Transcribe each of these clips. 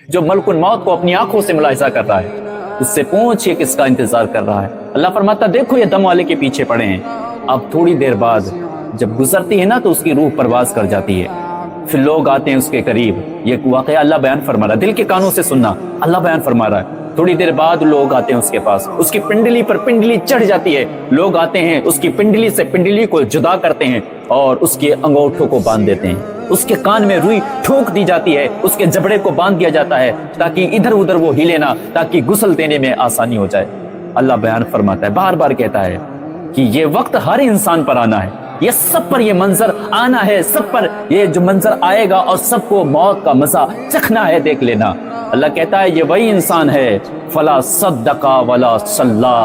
जो मलकुल मौत को अपनी आंखों से मुलाहिजा कर रहा है, उससे पूछिए किसका इंतजार कर रहा है। अल्लाह फरमाता देखो ये दम वाले के पीछे पड़े हैं। अब थोड़ी देर बाद जब गुजरती है ना तो उसकी रूह परवाज कर जाती है, फिर लोग आते हैं उसके करीब। ये वाकया अल्लाह बयान फरमा रहा है, दिल के कानों से सुनना, अल्लाह बयान फरमा रहा है। थोड़ी देर बाद लोग आते हैं उसके पास, उसकी पिंडली पर पिंडली चढ़ जाती है। लोग आते हैं उसकी पिंडली से पिंडली को जुदा करते हैं और उसके अंगूठों को बांध देते हैं। उसके कान में रुई ठोक दी जाती है, उसके जबड़े को बांध दिया जाता है ताकि इधर उधर वो हिले ना, ताकि गुस्ल देने में आसानी हो जाए। अल्लाह बयान फरमाता है, बार बार कहता है कि ये वक्त हर इंसान पर आना है, ये सब पर ये मंजर आना है, सब पर ये जो मंजर आएगा और सबको मौत का मजा चखना है, देख लेना। अल्लाह कहता है ये वही इंसान है फला सद्दका वला सल्ला,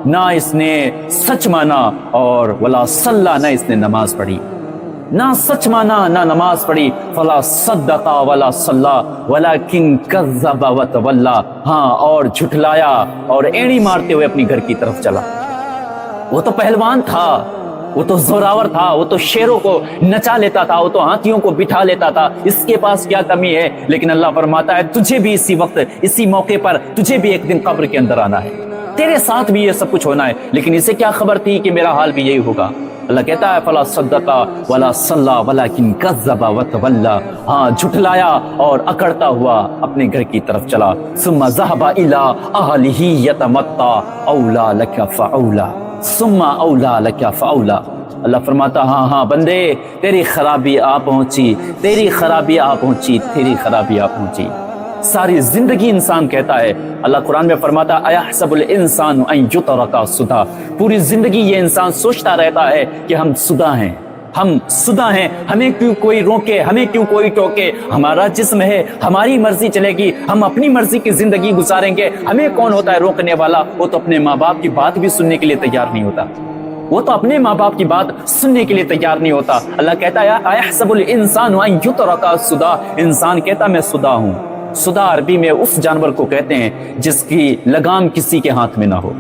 ना इसने सच माना और वला सल्ला, ना इसने नमाज पढ़ी। ना सच माना ना नमाज पढ़ी, फला सद्दका वला सल्ला वलाकिन कज़्ज़बा व तवल्ला, हाँ और झुठलाया और एड़ी मारते हुए अपनी घर की तरफ चला। वो तो पहलवान था, वो तो जोरावर था, वो तो शेरों को नचा लेता था, वो तो हाथियों को बिठा लेता था, इसके पास क्या कमी है। लेकिन अल्लाह फरमाता है तुझे भी इसी वक्त, इसी मौके पर तुझे भी एक दिन कब्र के अंदर आना है, तेरे साथ भी ये सब कुछ होना है। लेकिन इसे क्या खबर थी कि मेरा हाल भी यही होगा। अल्लाह कहता है फला सद्दका वला सल्ला वलाकिन कज़्ज़बा व तवल्ला, हाँ झुठलाया और अकड़ता हुआ अपने घर की तरफ चला। सुम्मा ज़हबा इला अहलिही यतमत्ता औला लका फ़औला, सुम्मा औला लका फ़औला। अल्लाह फरमाता हाँ हाँ बंदे तेरी खराबी आ पहुंची, तेरी खराबी आ पहुंची, तेरी खराबी आ पहुंची। सारी जिंदगी इंसान कहता है, अल्लाह कुरान में फरमाता अयहसबुल इंसान अन युतरका सुदा, पूरी जिंदगी ये इंसान सोचता रहता है कि हम सुदा हैं, हम सुदा हैं, हमें क्यों कोई रोके, हमें क्यों कोई टोके, हमारा जिस्म है, हमारी मर्जी चलेगी, हम अपनी मर्जी की जिंदगी गुजारेंगे, हमें कौन होता है रोकने वाला। वो तो अपने माँ बाप की बात भी सुनने के लिए तैयार नहीं होता, वो तो अपने माँ बाप की बात सुनने के लिए तैयार नहीं होता। अल्लाह कहता है अयहसबुल इंसान अन युतरका सुदा, इंसान कहता मैं सुदा हूँ। सुदा अरबी में उस जानवर को कहते हैं जिसकी लगाम किसी के हाथ में ना हो,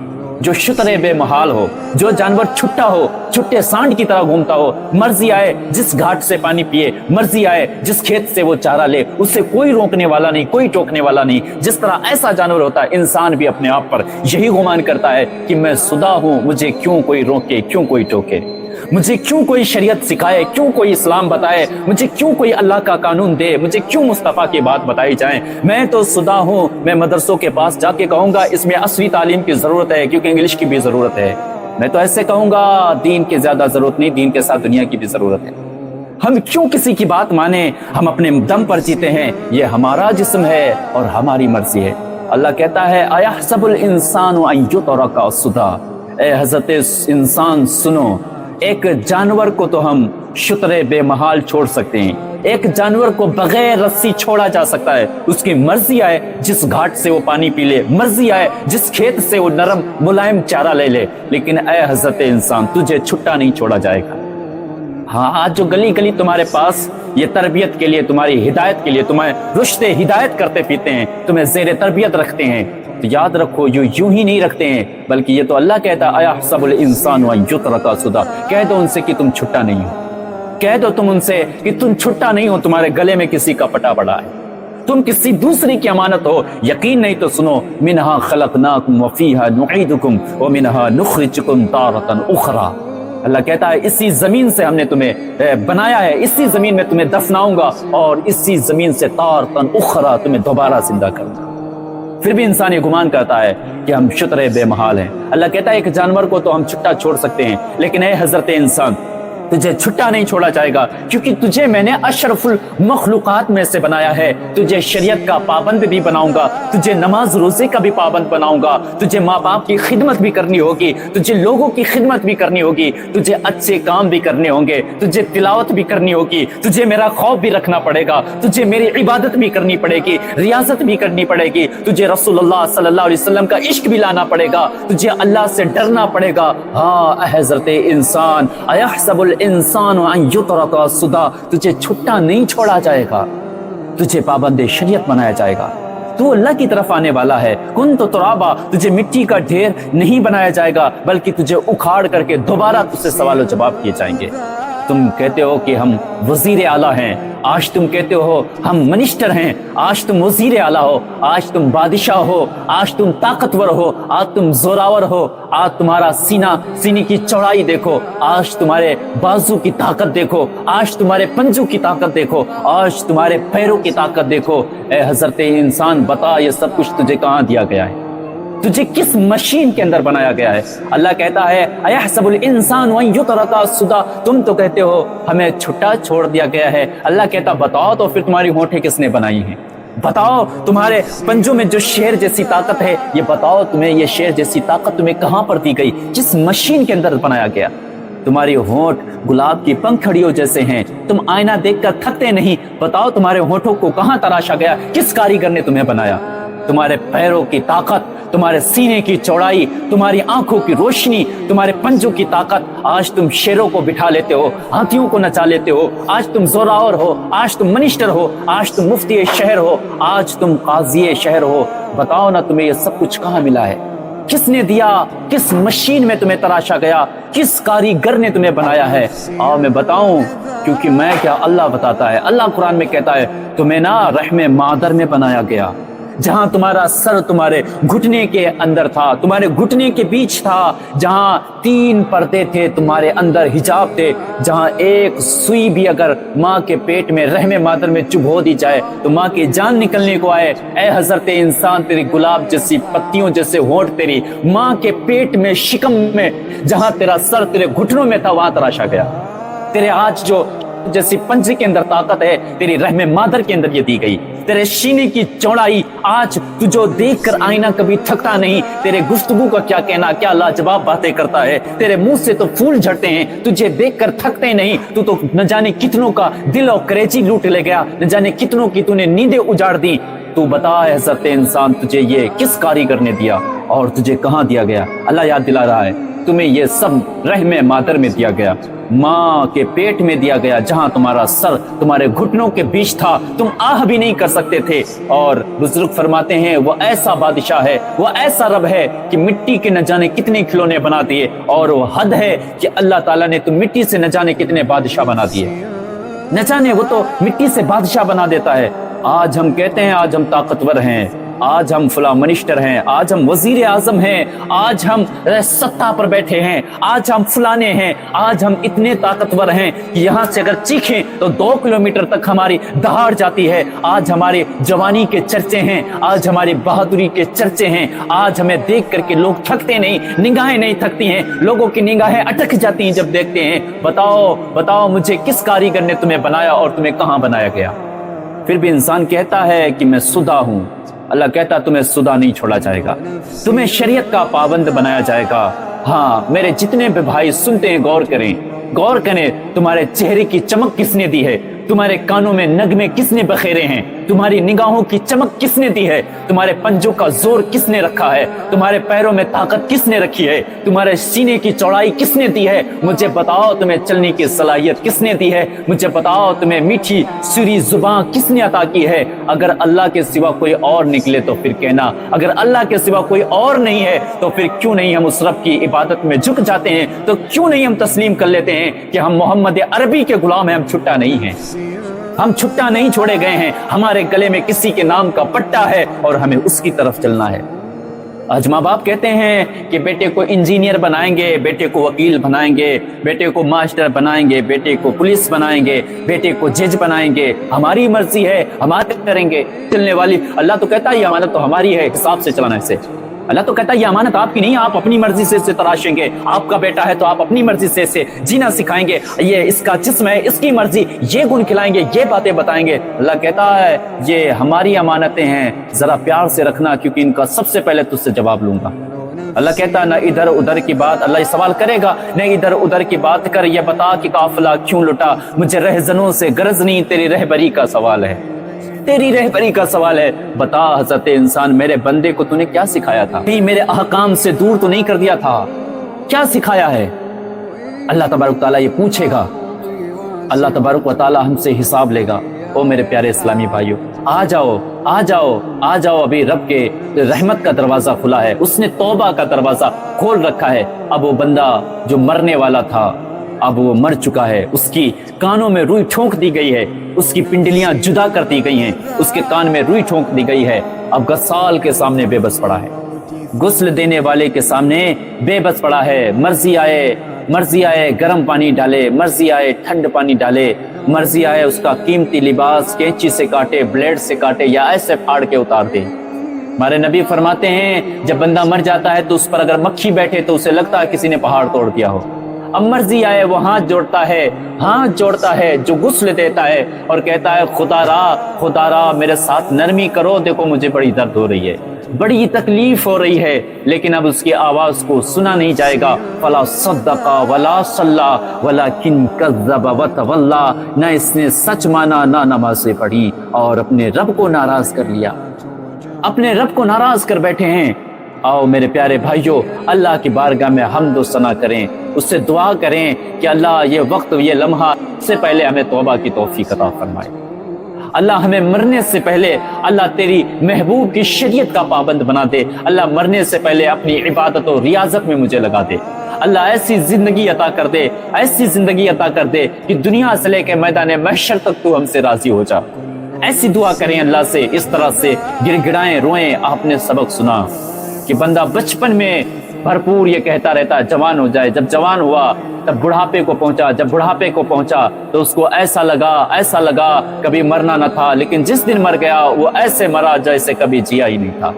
जो शुतरे बेमहाल हो, जो जानवर छुट्टा हो, छुट्टे सांड की तरह घूमता हो, मर्जी आए जिस घाट से पानी पिए, मर्जी आए जिस खेत से वो चारा ले, उससे कोई रोकने वाला नहीं, कोई टोकने वाला नहीं। जिस तरह ऐसा जानवर होता है, इंसान भी अपने आप पर यही गुमान करता है कि मैं सुदा हूं, मुझे क्यों कोई रोके, क्यों कोई टोके, मुझे क्यों कोई शरीयत सिखाए, क्यों कोई इस्लाम बताए, मुझे क्यों कोई अल्लाह का कानून दे, मुझे क्यों मुस्तफ़ा की बात बताई जाए। मैं तो सुदा हूँ, मैं मदरसों के पास जाके कहूँगा इसमें असली तालीम की ज़रूरत है क्योंकि इंग्लिश की भी ज़रूरत है। मैं तो ऐसे कहूँगा दीन की ज़्यादा ज़रूरत नहीं, दीन के साथ दुनिया की भी ज़रूरत है। हम क्यों किसी की बात माने, हम अपने दम पर जीते हैं, ये हमारा जिस्म है और हमारी मर्जी है। अल्लाह कहता है अयहसबुल इंसानु अन युतरका सुदा, ए हज़रत इंसान सुनो, एक जानवर को तो हम शुतरे बेमहाल छोड़ सकते हैं, एक जानवर को बगैर रस्सी छोड़ा जा सकता है, उसकी मर्जी आए जिस घाट से वो पानी पी ले, मर्जी आए जिस खेत से वो नरम मुलायम चारा ले ले, लेकिन ए हज़रत इंसान तुझे छुट्टा नहीं छोड़ा जाएगा। हाँ आज जो गली गली तुम्हारे पास ये तरबियत के लिए, तुम्हारी हिदायत के लिए, तुम्हें रुश्ते हिदायत करते पीते हैं, तुम्हें ज़ेरे तरबियत रखते हैं, तो याद रखो यूं ही नहीं रखते हैं, बल्कि ये तो अल्लाह कहता है अयहसबुल इंसान अन युतरका सुदा। कह दो उनसे कि तुम छुट्टा नहीं हो, कह दो तुम उनसे कि तुम छुट्टा नहीं हो, तुम्हारे गले में किसी का पटा पड़ा है, तुम किसी दूसरी की अमानत हो। यकीन नहीं तो सुनो, मिनहा खलकनाकुम व फीहा नुईदुकुम व मिनहा नुखरिजुकुम तारतन उखरा। अल्लाह कहता है इसी जमीन से हमने तुम्हें बनाया है, इसी जमीन में तुम्हें दफनाऊंगा और इसी जमीन से तारतन उखरा तुम्हें दोबारा जिंदा करूंगा। फिर भी इंसान ये गुमान करता है कि हम शुतरे बेमहाल हैं। अल्लाह कहता है एक जानवर को तो हम छुट्टा छोड़ सकते हैं, लेकिन ए हजरत इंसान तुझे छुट्टा नहीं छोड़ा जाएगा, क्योंकि तुझे मैंने अशरफुल मखलूकात में से बनाया है। तुझे शरीयत का पाबंद भी बनाऊंगा, तुझे नमाज रोजे का भी पाबंद बनाऊंगा, तुझे माँ बाप की खिदमत भी करनी होगी, तुझे लोगों की खिदमत भी करनी होगी, तुझे अच्छे काम भी करने होंगे, तुझे तिलावत भी करनी होगी, तुझे मेरा खौफ भी रखना पड़ेगा, तुझे मेरी इबादत भी करनी पड़ेगी, रियाजत भी करनी पड़ेगी, तुझे रसूलुल्लाह सल्लल्लाहु अलैहि वसल्लम का इश्क भी लाना पड़ेगा, तुझे अल्लाह से डरना पड़ेगा। हाँ हज़रत इंसान अयहसबुल इंसान अन युतरका सुदा, तुझे छुट्टा नहीं छोड़ा जाएगा, तुझे पाबंद शरीयत बनाया जाएगा। तू अल्लाह की तरफ आने वाला है, कुन तो तुराबा, तुझे मिट्टी का ढेर नहीं बनाया जाएगा, बल्कि तुझे उखाड़ करके दोबारा तुझसे सवाल जवाब किए जाएंगे। तुम कहते हो कि हम वजीर आला हैं, आज तुम कहते हो हम मिनिस्टर हैं, आज तुम वजीर आला हो, आज तुम बादशाह हो, आज तुम ताकतवर हो, आज तुम जोरावर हो, आज तुम्हारा सीने की चौड़ाई देखो, आज तुम्हारे बाजू की ताकत देखो, आज तुम्हारे पंजों की ताकत देखो, आज तुम्हारे पैरों की ताकत देखो। ए हजरत इंसान, बता ये सब कुछ तुझे कहाँ दिया गया है? तुझे किस मशीन के अंदर बनाया गया है? अल्लाह कहता है अयहसबुल इंसान व युतरका सुदा, तुम तो कहते हो हमें छुट्टा छोड़ दिया गया है। अल्लाह कहता बताओ तो फिर तुम्हारी होंठें किसने बनाई हैं? बताओ तुम्हारे पंजों में जो शेर जैसी ताकत है, ये बताओ तुम्हें ये शेर जैसी ताकत तुम्हें कहां पर दी गई? किस मशीन के अंदर बनाया गया? तुम्हारी होंठ गुलाब की पंखड़ियों जैसे हैं, तुम आईना देखकर थकते नहीं। बताओ तुम्हारे होंठों को कहां तराशा गया? किस कारीगर ने तुम्हें बनाया? तुम्हारे पैरों की ताकत, तुम्हारे सीने की चौड़ाई, तुम्हारी आंखों की रोशनी, तुम्हारे पंजों की ताकत, आज तुम शेरों को बिठा लेते हो, हाथियों को नचा लेते हो, आज तुम जोरावर हो, आज तुम मिनिस्टर हो, आज तुम मुफ्ती शहर हो, आज तुम काजी शहर हो। बताओ ना तुम्हें ये सब कुछ कहाँ मिला है? किसने दिया? किस मशीन में तुम्हें तराशा गया? किस कारीगर ने तुम्हें बनाया है? आओ मैं बताऊं, क्योंकि मैं क्या, अल्लाह बताता है। अल्लाह कुरान में कहता है तुम्हें ना रहमे मादर में बनाया गया, जहां तुम्हारा सर तुम्हारे घुटने के अंदर था, तुम्हारे घुटने के बीच था, जहां 3 पर्दे थे, तुम्हारे अंदर हिजाब थे, जहां एक सुई भी अगर माँ के पेट में रहमे मादर में चुभो दी जाए तो माँ की जान निकलने को आए। ऐ हजरत इंसान, तेरी गुलाब जैसी पत्तियों जैसे होंठ तेरी माँ के पेट में, शिकम में, जहां तेरा सर तेरे घुटनों में था, वहां तराशा गया। तेरे आज जो जैसी पंजे के अंदर ताकत है, तेरी रहमे मादर के अंदर ये दी गई। तेरे सीने की चौड़ाई, आज तुझो देखकर आईना कभी थकता नहीं। तेरे गुफ्तगू का क्या कहना, क्या लाजवाब बातें करता है। तेरे मुंह से तो फूल झड़ते हैं, तुझे देखकर थकते नहीं। तू तो न जाने कितनों का दिल और करेजी लूट ले गया, न जाने कितनों की तूने नींदें उजाड़ दी। तू बता हज़रत इंसान, तुझे ये किस कारीगर ने दिया और तुझे कहाँ दिया गया? अल्लाह याद दिला रहा है, तुम्हें ये सब रहमे मादर में दिया गया, माँ के पेट में दिया गया, जहां तुम्हारा सर तुम्हारे घुटनों के बीच था, तुम आह भी नहीं कर सकते थे। और बुजुर्ग फरमाते हैं वो ऐसा बादशाह है, वो ऐसा रब है कि मिट्टी के न जाने कितने खिलौने बना दिए, और वो हद है कि अल्लाह ताला ने तो मिट्टी से न जाने कितने बादशाह बना दिए। न जाने वो तो मिट्टी से बादशाह बना देता है। आज हम कहते हैं आज हम ताकतवर हैं, आज हम फला मिनिस्टर हैं, आज हम वजीर आजम हैं, आज हम सत्ता पर बैठे हैं, आज हम फलाने हैं, आज हम इतने ताकतवर हैं कि यहाँ से अगर चीखें तो 2 किलोमीटर तक हमारी दहाड़ जाती है। आज हमारी जवानी के चर्चे हैं, आज हमारी बहादुरी के चर्चे हैं। आज हमें देख करके लोग थकते नहीं, निगाहें नहीं थकती हैं, लोगों की निगाहें अटक जाती हैं जब देखते हैं। बताओ बताओ मुझे किस कारीगर ने तुम्हें बनाया और तुम्हें कहाँ बनाया गया? फिर भी इंसान कहता है कि मैं सुधा हूं। अल्लाह कहता तुम्हें सुधा नहीं छोड़ा जाएगा, तुम्हें शरीयत का पाबंद बनाया जाएगा। हाँ मेरे जितने भी भाई सुनते हैं, गौर करें, तुम्हारे चेहरे की चमक किसने दी है? तुम्हारे कानों में नगमे किसने बखेरे हैं? तुम्हारी निगाहों की चमक किसने दी है? तुम्हारे पंजों का जोर किसने रखा है? तुम्हारे पैरों में ताकत किसने रखी है? तुम्हारे सीने की चौड़ाई किसने दी है? मुझे बताओ तुम्हें चलने की सलाहियत किसने दी है? मुझे बताओ तुम्हें मीठी सुरी जुबान किसने अता की है? अगर अल्लाह के सिवा कोई और निकले तो फिर कहना, अगर अल्लाह के सिवा कोई और नहीं है तो फिर क्यों नहीं हम उस रब की इबादत में झुक जाते हैं? तो क्यों नहीं हम तस्लीम कर लेते हैं कि हम मोहम्मद अरबी के गुलाम हैं, हम छुट्टा नहीं हैं, हम छुट्टा नहीं छोड़े गए हैं। हमारे गले में किसी के नाम का पट्टा है और हमें उसकी तरफ चलना है। आज माँ बाप कहते हैं कि बेटे को इंजीनियर बनाएंगे, बेटे को वकील बनाएंगे, बेटे को मास्टर बनाएंगे, बेटे को पुलिस बनाएंगे, बेटे को जज बनाएंगे, हमारी मर्जी है, हमारे करेंगे। चलने वाली अल्लाह तो कहता है ये अमानत तो हमारी है, हिसाब से चलाना से। अल्लाह तो कहता है ये अमानत आपकी नहीं, आप अपनी मर्जी से इसे तराशेंगे। आपका बेटा है तो आप अपनी मर्जी से इसे जीना सिखाएंगे, ये इसका जिस्म है, इसकी मर्जी, ये गुण खिलाएंगे, ये बातें बताएंगे। अल्लाह कहता है ये हमारी अमानतें हैं, जरा प्यार से रखना, क्योंकि इनका सबसे पहले तुझसे जवाब लूंगा। अल्लाह कहता है ना इधर उधर की बात, अल्लाह सवाल करेगा न इधर उधर की बात कर, ये बता कि काफिला क्यों लुटा, मुझे रहजनों से गरज नहीं, तेरी रहबरी का सवाल है, तेरी रहबरी का सवाल है। बता हज़रत इंसान, मेरे बंदे को तूने क्या सिखाया था? कहीं मेरे अहकाम से दूर तो नहीं कर दिया था? क्या सिखाया है? अल्लाह तबारक ताला ये पूछेगा, अल्लाह तबारक व ताला हमसे हिसाब लेगा। ओ मेरे प्यारे इस्लामी भाइयों, आ जाओ आ जाओ आ जाओ, अभी रब के रहमत का दरवाजा खुला है, उसने तौबा का दरवाजा खोल रखा है। अब वो बंदा जो मरने वाला था, اب وہ مر چکا ہے، اس کی کانوں میں روئی ٹھونک دی گئی ہے، اس کی پنڈلیاں جدا کر دی گئی ہیں، اس کے کان میں روئی ٹھونک دی گئی ہے، اب غسال کے سامنے بے بس پڑا ہے، غسل دینے والے کے سامنے بے بس پڑا ہے۔ مرضی آئے گرم پانی ڈالے، مرضی آئے ٹھنڈ پانی ڈالے، مرضی آئے اس کا قیمتی لباس کینچی سے کاٹے، بلیڈ سے کاٹے یا ایسے پھاڑ کے اتار دے۔ ہمارے نبی فرماتے ہیں جب بندہ مر جاتا ہے تو اس پر اگر مکھی بیٹھے تو اسے لگتا ہے کسی نے پہاڑ توڑ دیا ہو۔ اب مرضی آئے وہ ہاتھ جوڑتا ہے جو غسل دیتا ہے اور کہتا ہے خدا را میرے ساتھ نرمی کرو، دیکھو مجھے بڑی درد ہو رہی ہے، بڑی تکلیف ہو رہی ہے، لیکن اب اس کی آواز کو سنا نہیں جائے گا۔ فلا صدق ولا صلی ولکن کذب وتولی، نہ اس نے سچ مانا نہ نمازیں پڑھی اور اپنے رب کو ناراض کر لیا، اپنے رب کو ناراض کر بیٹھے ہیں۔ آؤ میرے پیارے بھائیوں، اللہ کی بارگاہ میں حمد و ثنا کریں، اس سے دعا کریں کہ اللہ یہ وقت یہ لمحہ سے پہلے ہمیں توبہ کی توفیق عطا فرمائے۔ اللہ ہمیں مرنے سے پہلے اللہ تیری محبوب کی شریعت کا پابند بنا دے، اللہ مرنے سے پہلے اپنی عبادت و ریاضت میں مجھے لگا دے، اللہ ایسی زندگی عطا کر دے، ایسی زندگی عطا کر دے کہ دنیا سے لے کے میدان محشر تک تو ہم سے راضی ہو جا۔ ایسی دعا کریں اللہ سے، اس طرح سے گڑ گڑائیں روئیں۔ آپ نے سبق سنا کہ بندہ بچپن میں بھرپور یہ کہتا رہتا ہے جوان ہو جائے، جب جوان ہوا تب بڑھاپے کو پہنچا، جب بڑھاپے کو پہنچا تو اس کو ایسا لگا کبھی مرنا نہ تھا، لیکن جس دن مر گیا وہ ایسے مرا جیسے کبھی جیا ہی نہیں تھا،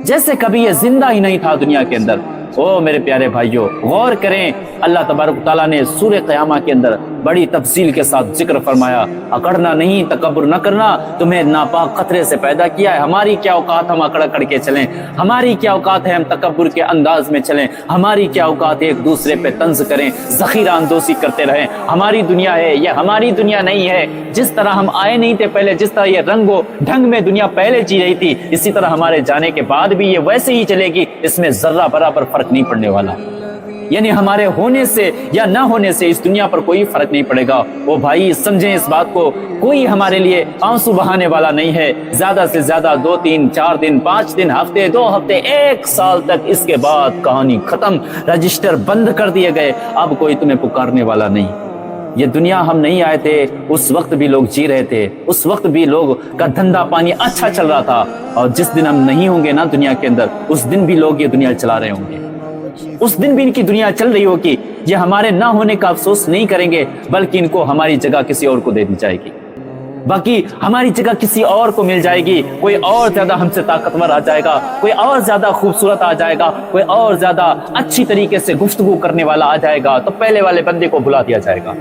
جیسے کبھی یہ زندہ ہی نہیں تھا دنیا کے اندر۔ او میرے پیارے بھائیوں، غور کریں، اللہ تبارک تعالیٰ نے سورہ قیامہ کے اندر بڑی تفصیل کے ساتھ ذکر فرمایا، اکڑنا نہیں، تکبر نہ کرنا، تمہیں ناپاک خطرے سے پیدا کیا ہے۔ ہماری کیا اوقات ہم اکڑ کے چلیں، ہماری کیا اوقات ہے ہم تکبر کے انداز میں چلیں، ہماری کیا اوقات ہے ایک دوسرے پہ طنز کریں، ذخیرہ اندوزی کرتے رہیں۔ ہماری دنیا ہے یہ ہماری دنیا نہیں ہے، جس طرح ہم آئے نہیں تھے پہلے، جس طرح یہ رنگ و ڈھنگ میں دنیا پہلے جی رہی تھی، اسی طرح ہمارے جانے کے بعد بھی یہ ویسے ہی چلے گی، اس میں ذرہ برابر فرق نہیں پڑنے والا، یعنی ہمارے ہونے سے یا نہ ہونے سے اس دنیا پر کوئی فرق نہیں پڑے گا۔ وہ بھائی سمجھیں اس بات کو، کوئی ہمارے لیے آنسو بہانے والا نہیں ہے، زیادہ سے زیادہ 2 3 4 دن، 5 دن، ہفتے، 2 ہفتے، 1 سال تک، اس کے بعد کہانی ختم، رجسٹر بند کر دیے گئے، اب کوئی تمہیں پکارنے والا نہیں۔ یہ دنیا ہم نہیں آئے تھے، اس وقت بھی لوگ جی رہے تھے، اس وقت بھی لوگ کا دھندا پانی اچھا چل رہا تھا، اور جس دن ہم نہیں ہوں گے نا دنیا کے اندر، اس دن بھی لوگ یہ دنیا چلا رہے ہوں گے، اس دن بھی ان کی دنیا چل رہی ہوگی۔ یہ ہمارے نہ ہونے کا افسوس نہیں کریں گے، بلکہ ان کو ہماری جگہ کسی اور کو دے دی جائے گی، باقی ہماری جگہ کسی اور کو مل جائے گی، کوئی اور زیادہ ہم سے طاقتور آ جائے گا، کوئی اور زیادہ خوبصورت آ جائے گا، کوئی اور زیادہ اچھی طریقے سے گفتگو کرنے والا آ جائے گا، تو پہلے والے بندے کو بلا دیا جائے گا۔